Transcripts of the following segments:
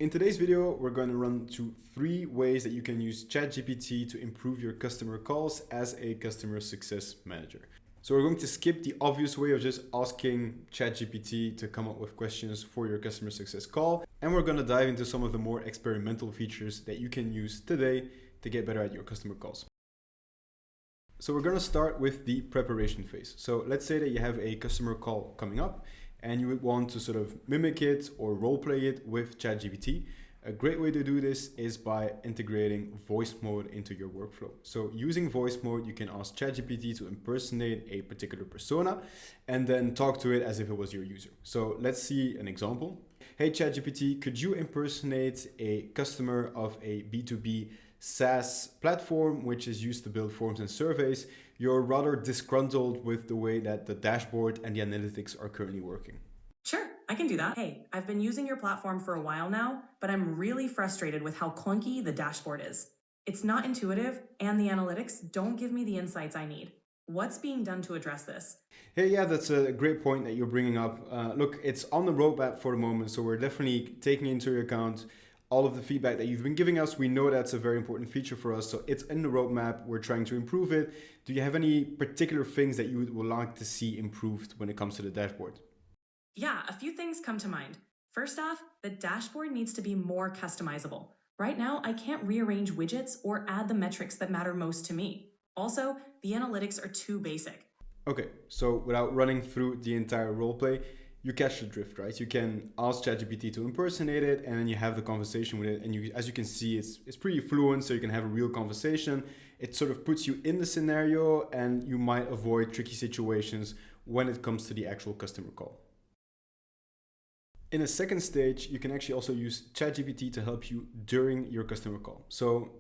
In today's video, we're going to run through 3 ways that you can use ChatGPT to improve your customer calls as a customer success manager. So we're going to skip the obvious way of just asking ChatGPT to come up with questions for your customer success call. And we're going to dive into some of the more experimental features that you can use today to get better at your customer calls. So we're going to start with the preparation phase. So let's say that you have a customer call coming up and you would want to sort of mimic it or role play it with ChatGPT. A great way to do this is by integrating voice mode into your workflow. So using voice mode, you can ask ChatGPT to impersonate a particular persona and then talk to it as if it was your user. So let's see an example. Hey ChatGPT, could you impersonate a customer of a B2B SaaS platform, which is used to build forms and surveys? You're rather disgruntled with the way that the dashboard and the analytics are currently working. Sure, I can do that. Hey, I've been using your platform for a while now, but I'm really frustrated with how clunky the dashboard is. It's not intuitive, and the analytics don't give me the insights I need. What's being done to address this? Hey, yeah, that's a great point that you're bringing up. Look, it's on the roadmap for the moment, so we're definitely taking into account all of the feedback that you've been giving us. We know that's a very important feature for us, so it's in the roadmap. We're trying to improve it. Do you have any particular things that you would like to see improved when it comes to the dashboard? Yeah, a few things come to mind. First off, the dashboard needs to be more customizable. Right now, I can't rearrange widgets or add the metrics that matter most to me. Also, the analytics are too basic. Okay, so without running through the entire roleplay, you catch the drift, right? You can ask ChatGPT to impersonate it, and then you have the conversation with it. And you, as you can see, it's pretty fluent, so you can have a real conversation. It sort of puts you in the scenario, and you might avoid tricky situations when it comes to the actual customer call. In a second stage, you can actually also use ChatGPT to help you during your customer call. So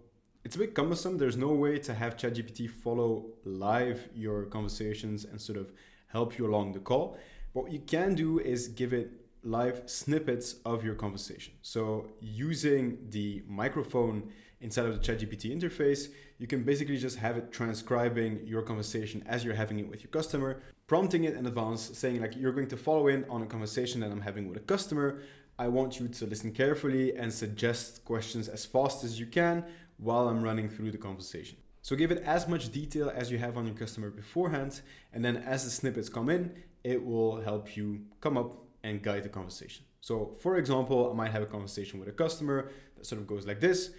it's a bit cumbersome. There's no way to have ChatGPT follow live your conversations and sort of help you along the call. What you can do is give it live snippets of your conversation. So using the microphone inside of the ChatGPT interface, you can basically just have it transcribing your conversation as you're having it with your customer, prompting it in advance, saying like, you're going to follow in on a conversation that I'm having with a customer. I want you to listen carefully and suggest questions as fast as you can while I'm running through the conversation. So give it as much detail as you have on your customer beforehand, and then as the snippets come in, it will help you come up and guide the conversation. So for example, I might have a conversation with a customer that sort of goes like this.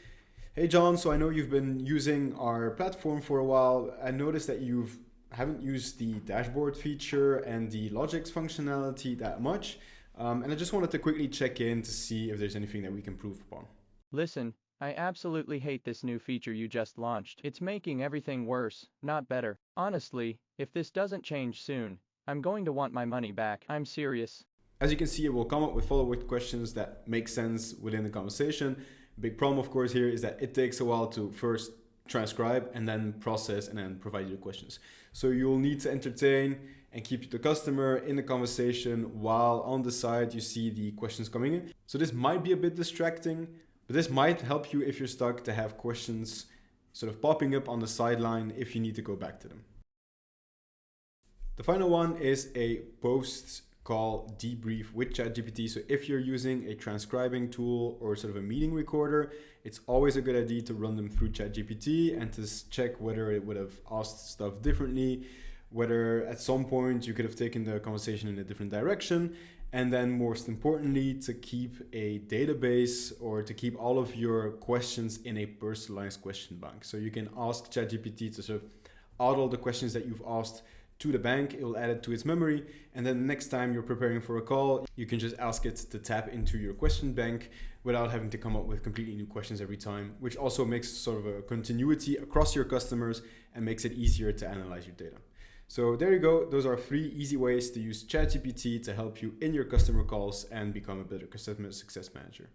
Hey John, so I know you've been using our platform for a while. I noticed that you haven't used the dashboard feature and the logics functionality that much. And I just wanted to quickly check in to see if there's anything that we can improve upon. Listen, I absolutely hate this new feature you just launched. It's making everything worse, not better. Honestly, if this doesn't change soon, I'm going to want my money back. I'm serious. As you can see, it will come up with follow-up questions that make sense within the conversation. Big problem, of course, here is that it takes a while to first transcribe and then process and then provide you the questions. So you'll need to entertain and keep the customer in the conversation while on the side you see the questions coming in. So this might be a bit distracting, but this might help you if you're stuck to have questions sort of popping up on the sideline if you need to go back to them. The final one is a post-call debrief with ChatGPT. So if you're using a transcribing tool or sort of a meeting recorder, it's always a good idea to run them through ChatGPT and to check whether it would have asked stuff differently, whether at some point you could have taken the conversation in a different direction, and then most importantly, to keep a database or to keep all of your questions in a personalized question bank. So you can ask ChatGPT to sort of add all the questions that you've asked to the bank. It will add it to its memory, and then next time you're preparing for a call, you can just ask it to tap into your question bank without having to come up with completely new questions every time, which also makes sort of a continuity across your customers and makes it easier to analyze your data. So there you go. Those are 3 easy ways to use ChatGPT to help you in your customer calls and become a better customer success manager.